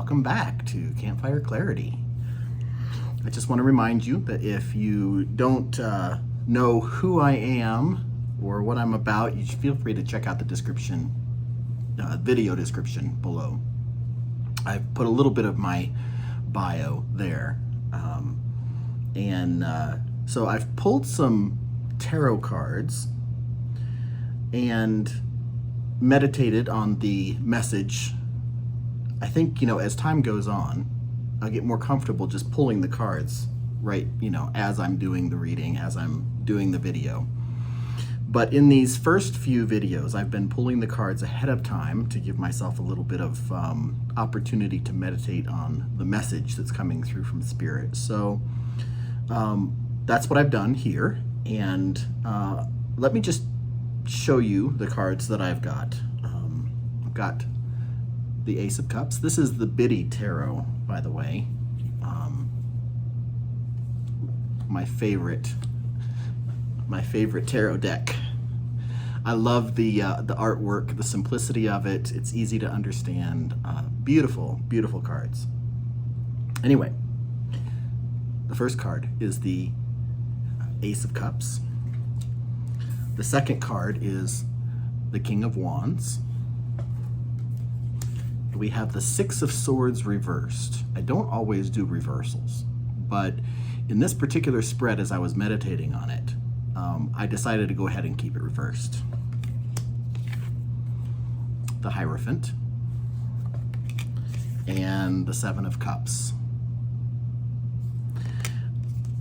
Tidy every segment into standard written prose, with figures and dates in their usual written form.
welcome back to Campfire Clarity. I just want to remind you that if you don't know who I am or what I'm about, you should feel free to check out the description, video description below. I've put a little bit of my bio there. So I've pulled some tarot cards and meditated on the message. I think, as time goes on, I get more comfortable just pulling the cards right, as I'm doing the reading, as I'm doing the video. But in these first few videos, I've been pulling the cards ahead of time to give myself a little bit of opportunity to meditate on the message that's coming through from Spirit. So that's what I've done here. And let me just show you the cards that I've got. I've got the Ace of Cups. This is the Biddy Tarot, by the way. My favorite tarot deck. I love the artwork, the simplicity of it. It's easy to understand. Beautiful, beautiful cards. Anyway, the first card is the Ace of Cups. The second card is the King of Wands. We have the Six of Swords reversed. I don't always do reversals, but in this particular spread, as I was meditating on it, I decided to go ahead and keep it reversed. The Hierophant and the Seven of Cups.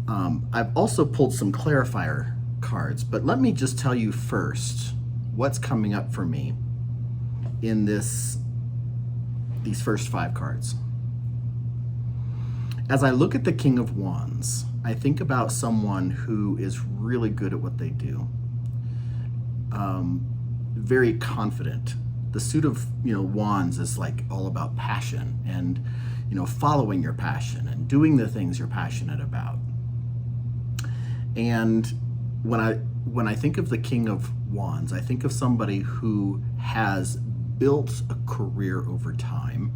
I've also pulled some clarifier cards, but let me just tell you first what's coming up for me in these first 5 cards. As I look at the King of Wands, I think about someone who is really good at what they do. Very confident. The suit of wands is like all about passion and following your passion and doing the things you're passionate about. And when I think of the King of Wands, I think of somebody who has built a career over time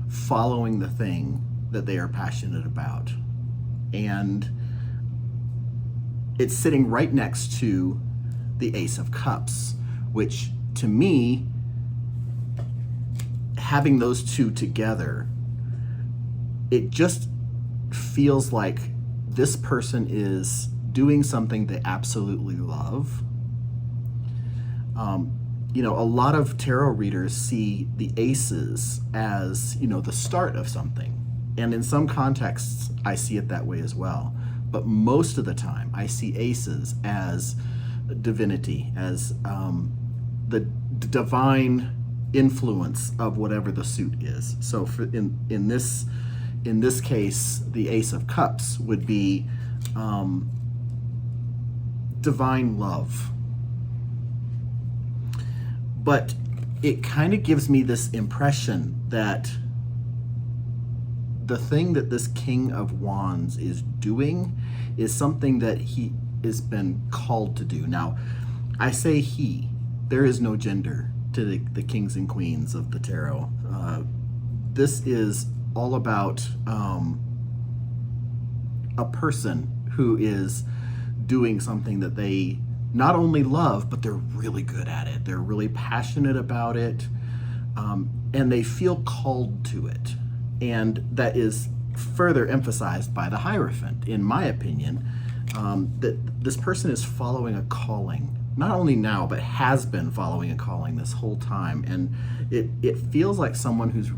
following the thing that they are passionate about. And it's sitting right next to the Ace of Cups, which to me, having those two together, it just feels like this person is doing something they absolutely love. A lot of tarot readers see the aces as, the start of something. And in some contexts, I see it that way as well. But most of the time, I see aces as divinity, as the divine influence of whatever the suit is. So in this case, the Ace of Cups would be divine love. But it kind of gives me this impression that the thing that this King of Wands is doing is something that he has been called to do. Now, I say he. There is no gender to the kings and queens of the tarot. This is all about a person who is doing something that they not only love, but they're really good at it. They're really passionate about it, and they feel called to it. And that is further emphasized by the Hierophant, in my opinion, that this person is following a calling, not only now, but has been following a calling this whole time. And it feels like someone who's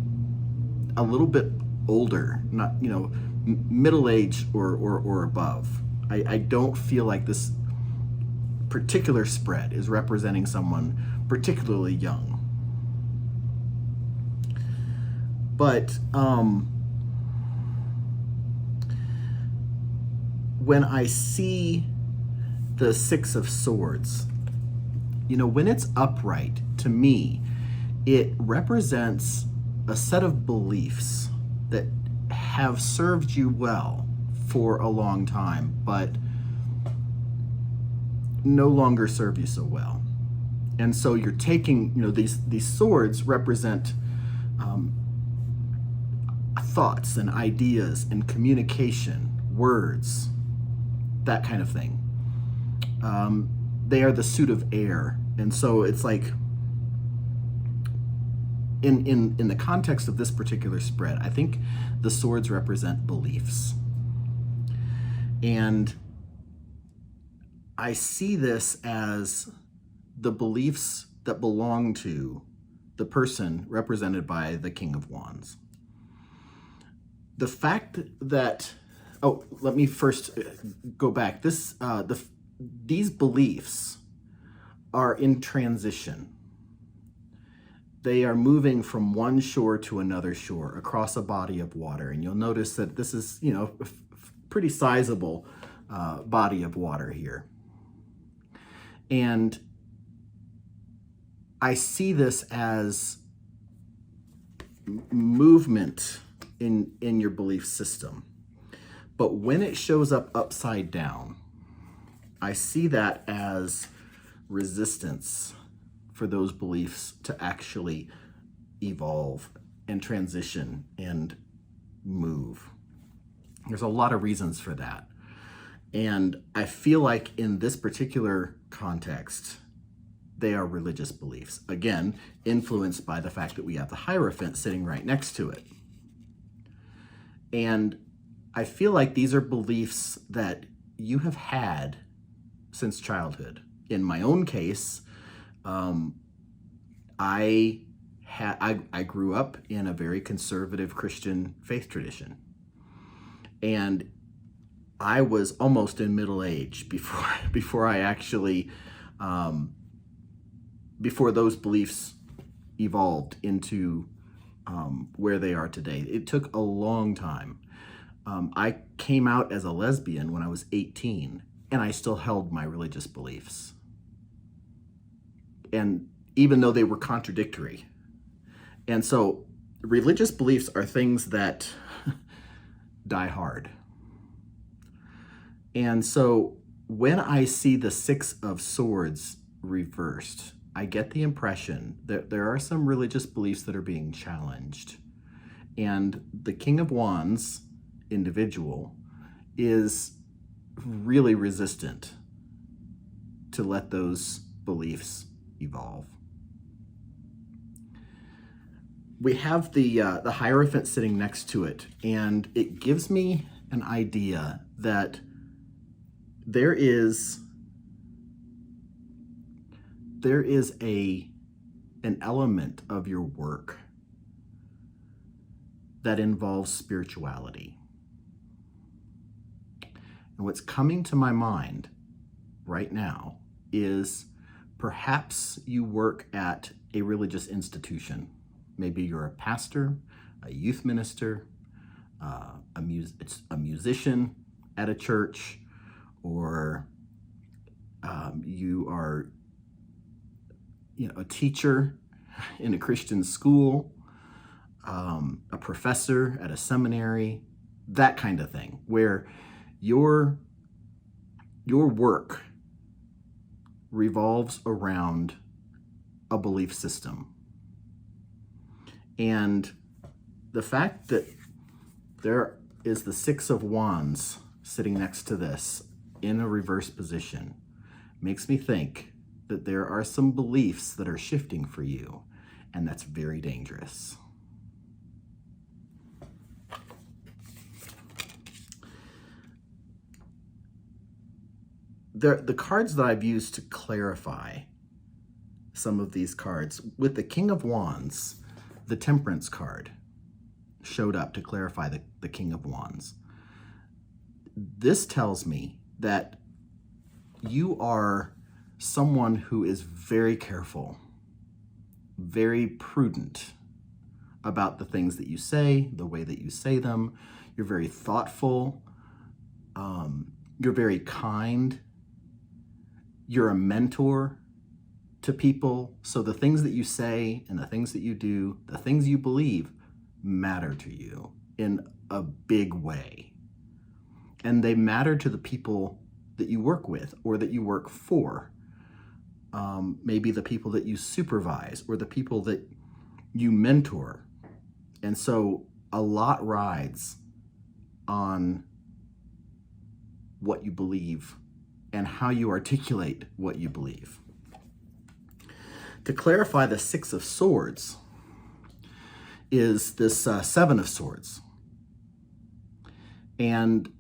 a little bit older, not, middle-aged or above. I don't feel like this particular spread is representing someone particularly young. But when I see the Six of Swords, when it's upright, to me, it represents a set of beliefs that have served you well for a long time, but no longer serve you so well. And so you're taking, these swords represent thoughts and ideas and communication, words, that kind of thing. They are the suit of air. And so it's like, in the context of this particular spread, I think the swords represent beliefs. And I see this as the beliefs that belong to the person represented by the King of Wands. The fact that, let me first go back. These beliefs are in transition. They are moving from one shore to another shore across a body of water. And you'll notice that this is, a pretty sizable body of water here. And I see this as movement in your belief system. But when it shows up upside down, I see that as resistance for those beliefs to actually evolve and transition and move. There's a lot of reasons for that. And I feel like in this particular context, they are religious beliefs. Again, influenced by the fact that we have the Hierophant sitting right next to it. And I feel like these are beliefs that you have had since childhood. In my own case, I grew up in a very conservative Christian faith tradition. And I was almost in middle age before I actually, before those beliefs evolved into where they are today. It took a long time. I came out as a lesbian when I was 18, and I still held my religious beliefs. And even though they were contradictory. And so religious beliefs are things that die hard. And so when I see the Six of Swords reversed, I get the impression that there are some religious beliefs that are being challenged. And the King of Wands individual is really resistant to let those beliefs evolve. We have the Hierophant sitting next to it, and it gives me an idea that there is an element of your work that involves spirituality. And what's coming to my mind right now is perhaps you work at a religious institution. Maybe you're a pastor, a youth minister, a musician at a church, or you are a teacher in a Christian school, a professor at a seminary, that kind of thing, where your work revolves around a belief system. And the fact that there is the Six of Wands sitting next to this in a reverse position makes me think that there are some beliefs that are shifting for you, and that's very dangerous. The cards that I've used to clarify some of these cards, with the King of Wands, the Temperance card showed up to clarify the King of Wands. This tells me that you are someone who is very careful, very prudent about the things that you say, the way that you say them. You're very thoughtful. You're very kind. You're a mentor to people. So the things that you say and the things that you do, the things you believe, matter to you in a big way. And they matter to the people that you work with or that you work for. Maybe the people that you supervise or the people that you mentor. And so a lot rides on what you believe and how you articulate what you believe. To clarify, the Six of Swords is this Seven of Swords. And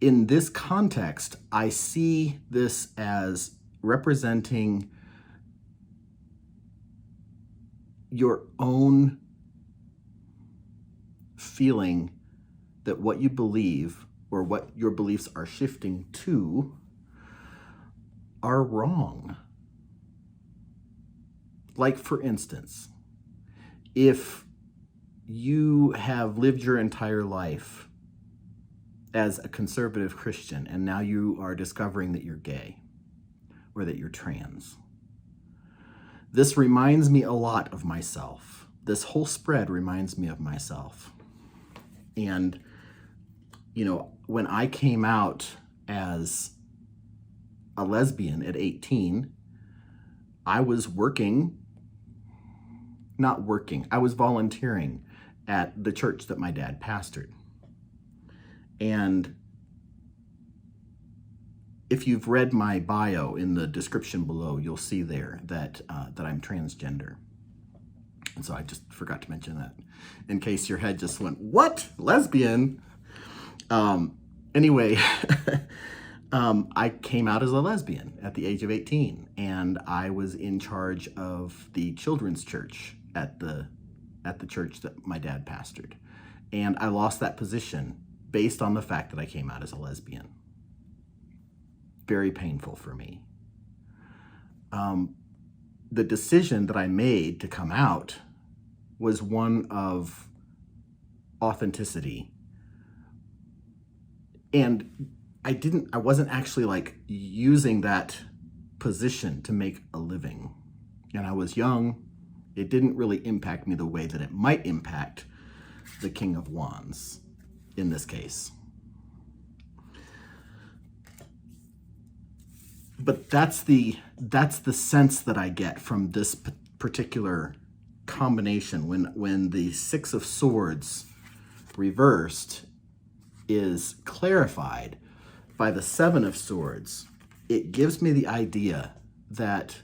in this context, I see this as representing your own feeling that what you believe or what your beliefs are shifting to are wrong. Like, for instance, if you have lived your entire life as a conservative Christian and now you are discovering that you're gay or that you're trans, this reminds me a lot of myself. This whole spread reminds me of myself. And, you know, when I came out as a lesbian at 18, I was I was volunteering at the church that my dad pastored. And if you've read my bio in the description below, you'll see there that I'm transgender. And so I just forgot to mention that in case your head just went, what? Lesbian? Anyway, I came out as a lesbian at the age of 18, and I was in charge of the children's church at the church that my dad pastored. And I lost that position based on the fact that I came out as a lesbian. Very painful for me. The decision that I made to come out was one of authenticity. And I wasn't actually like using that position to make a living. And I was young. It didn't really impact me the way that it might impact the King of Wands in this case. But that's the sense that I get from this particular combination when the Six of Swords reversed is clarified by the Seven of Swords. It gives me the idea that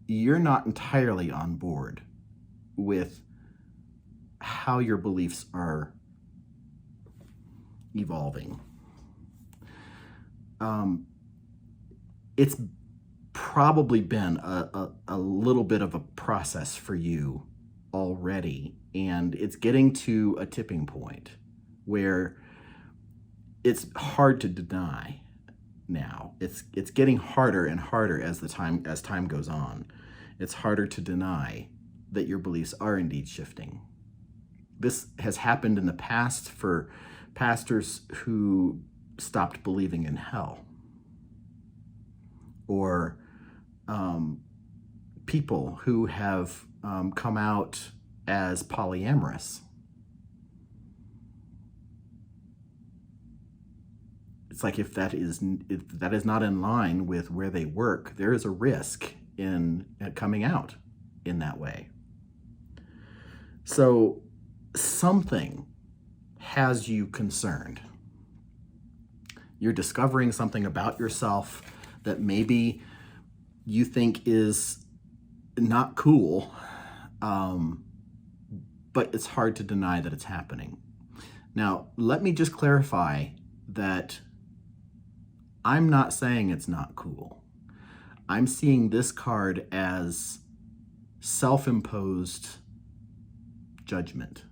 you're not entirely on board with how your beliefs are evolving. It's probably been a little bit of a process for you already, and it's getting to a tipping point where it's hard to deny now. It's getting harder and harder as time goes on. It's harder to deny that your beliefs are indeed shifting. This has happened in the past for pastors who stopped believing in hell, or people who have come out as polyamorous. It's like if that is not in line with where they work, there is a risk in coming out in that way. So something has you concerned. You're discovering something about yourself that maybe you think is not cool, but it's hard to deny that it's happening. Now, let me just clarify that I'm not saying it's not cool. I'm seeing this card as self-imposed judgment.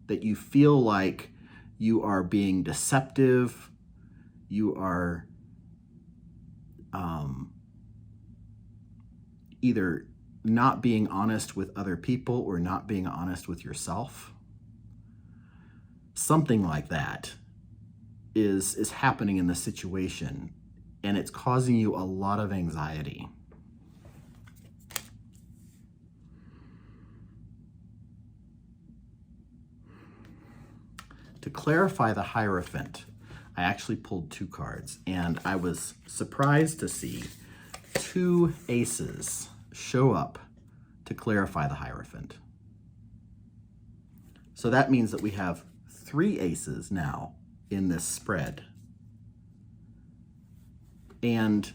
That you feel like you are being deceptive, you are either not being honest with other people or not being honest with yourself. Something like that is happening in the situation, and it's causing you a lot of anxiety. To clarify the Hierophant, I actually pulled two cards, and I was surprised to see two aces show up to clarify the Hierophant. So that means that we have 3 aces now in this spread. And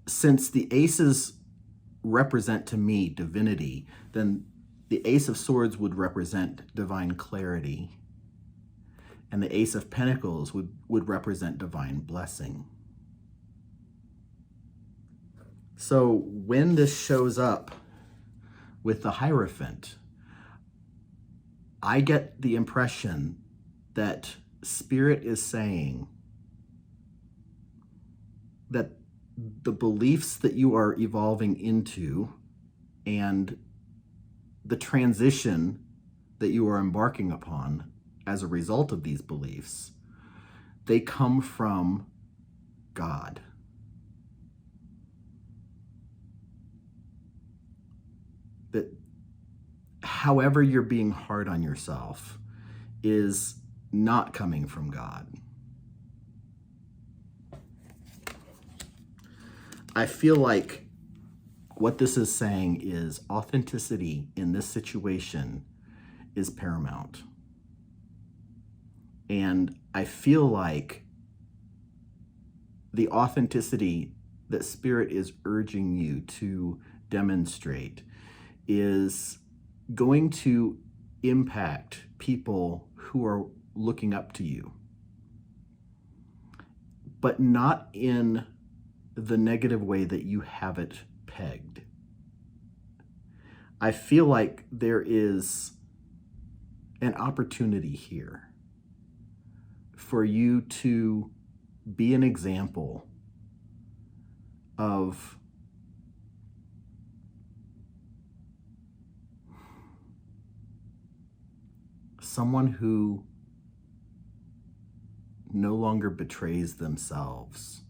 since the aces represent to me divinity, then the Ace of Swords would represent divine clarity, and the Ace of Pentacles would represent divine blessing. So when this shows up with the Hierophant, I get the impression that Spirit is saying that the beliefs that you are evolving into and the transition that you are embarking upon as a result of these beliefs, they come from God. That however you're being hard on yourself is not coming from God. I feel like what this is saying is authenticity in this situation is paramount. And I feel like the authenticity that Spirit is urging you to demonstrate is going to impact people who are looking up to you, but not in the negative way that you have it pegged. I feel like there is an opportunity here for you to be an example of someone who no longer betrays themselves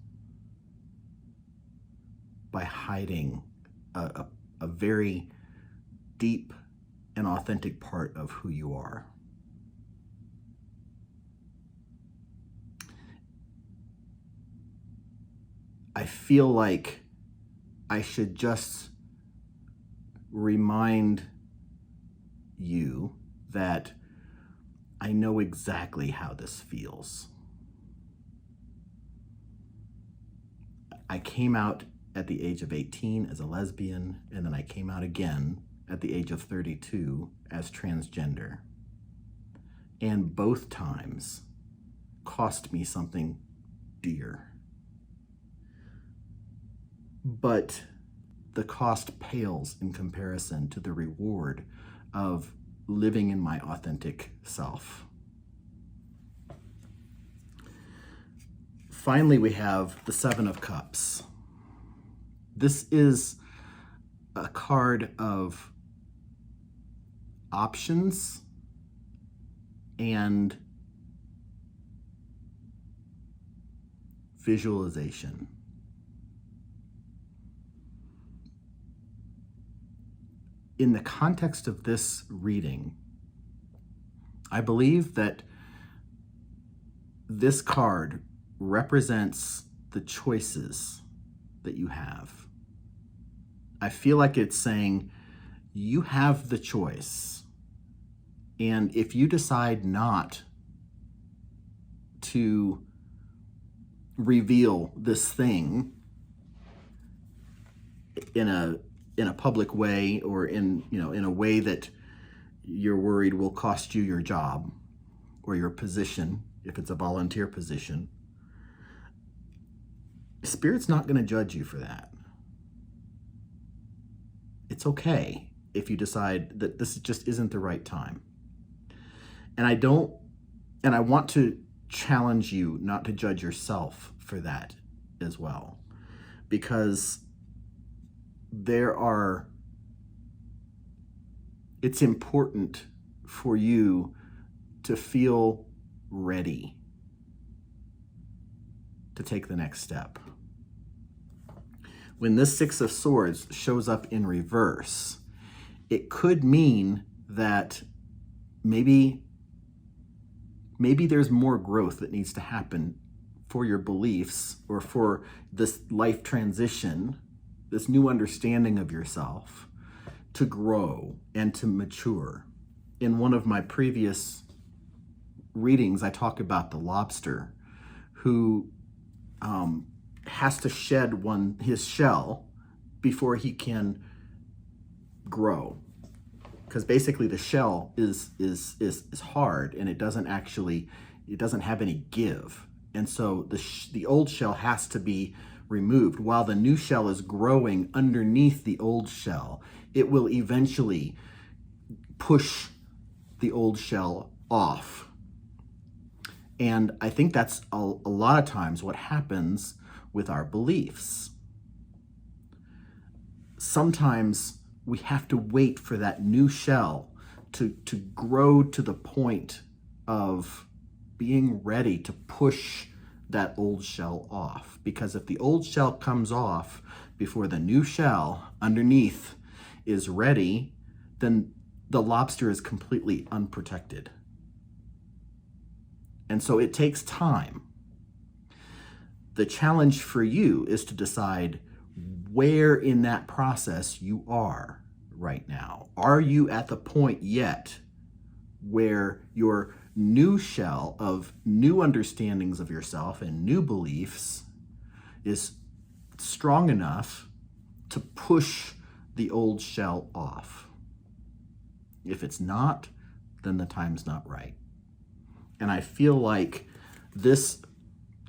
by hiding a very deep and authentic part of who you are. I feel like I should just remind you that I know exactly how this feels. I came out at the age of 18 as a lesbian, and then I came out again at the age of 32 as transgender. And both times cost me something dear. But the cost pales in comparison to the reward of living in my authentic self. Finally, we have the Seven of Cups. This is a card of options and visualization. In the context of this reading, I believe that this card represents the choices that you have. I feel like it's saying you have the choice. And if you decide not to reveal this thing in a public way, or in a way that you're worried will cost you your job or your position, if it's a volunteer position, Spirit's not going to judge you for that. It's okay if you decide that this just isn't the right time. And I want to challenge you not to judge yourself for that as well, because it's important for you to feel ready to take the next step. When this Six of Swords shows up in reverse, it could mean that maybe there's more growth that needs to happen for your beliefs, or for this life transition, this new understanding of yourself, to grow and to mature. in one of my previous readings, I talk about the lobster who has to shed his shell before he can grow, because basically the shell is hard and it doesn't have any give, and so the old shell has to be removed while the new shell is growing underneath the old shell. It will eventually push the old shell off. And I think that's a lot of times what happens with our beliefs. Sometimes we have to wait for that new shell to grow to the point of being ready to push that old shell off. Because if the old shell comes off before the new shell underneath is ready, then the lobster is completely unprotected. And so it takes time. The challenge for you is to decide where in that process you are right now. Are you at the point yet where your new shell of new understandings of yourself and new beliefs is strong enough to push the old shell off? If it's not, then the time's not right. And I feel like this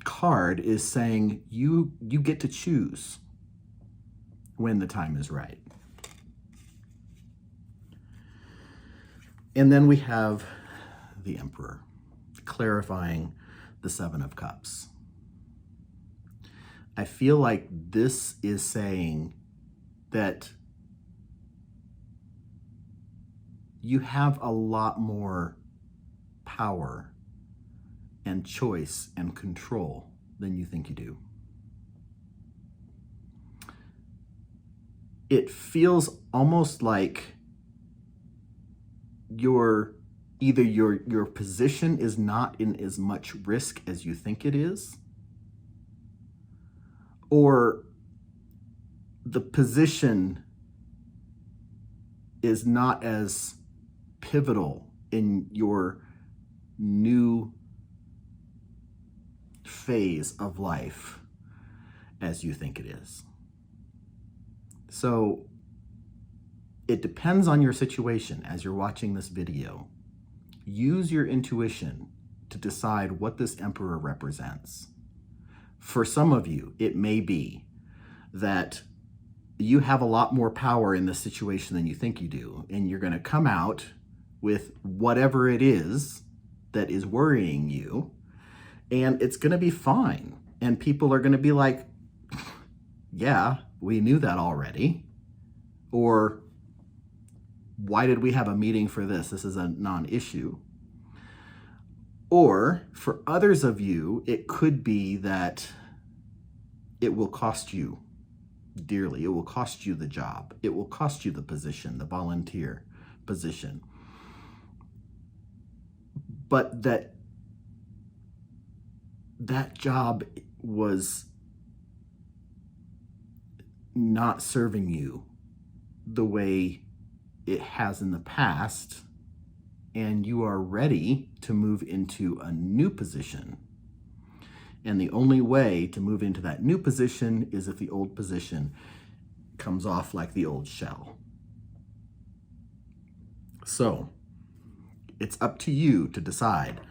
card is saying you get to choose when the time is right. And then we have the Emperor, clarifying the Seven of Cups. I feel like this is saying that you have a lot more power and choice and control than you think you do. It feels almost like your position is not in as much risk as you think it is, or the position is not as pivotal in your new phase of life as you think it is. So it depends on your situation as you're watching this video. Use your intuition to decide what this Emperor represents. For some of you, it may be that you have a lot more power in this situation than you think you do, and you're going to come out with whatever it is that is worrying you, and it's going to be fine. And people are going to be like, yeah, we knew that already. Or, why did we have a meeting for this? This is a non-issue. Or, for others of you, it could be that it will cost you dearly. It will cost you the job. It will cost you the position, the volunteer position. But that job was not serving you the way it has in the past, and you are ready to move into a new position. And the only way to move into that new position is if the old position comes off like the old shell. So it's up to you to decide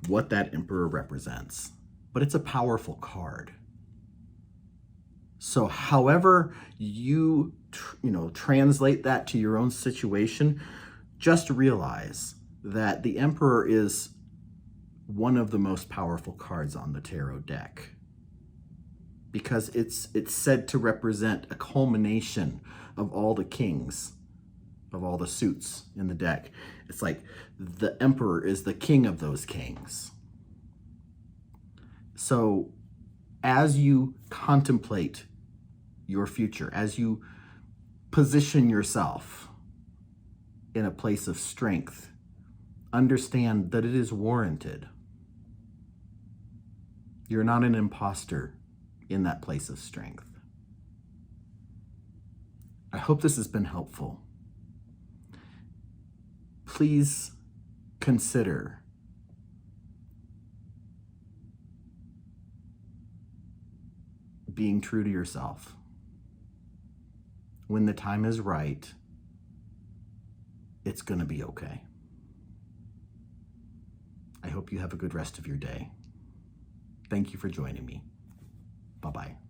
what that Emperor represents. But it's a powerful card. So however you translate that to your own situation, just realize that the Emperor is one of the most powerful cards on the tarot deck, because it's said to represent a culmination of all the kings, of all the suits in the deck. It's like the Emperor is the king of those kings. So as you contemplate your future, as you position yourself in a place of strength, understand that it is warranted. You're not an imposter in that place of strength. I hope this has been helpful. please consider being true to yourself. When the time is right, it's going to be okay. I hope you have a good rest of your day. Thank you for joining me. Bye-bye.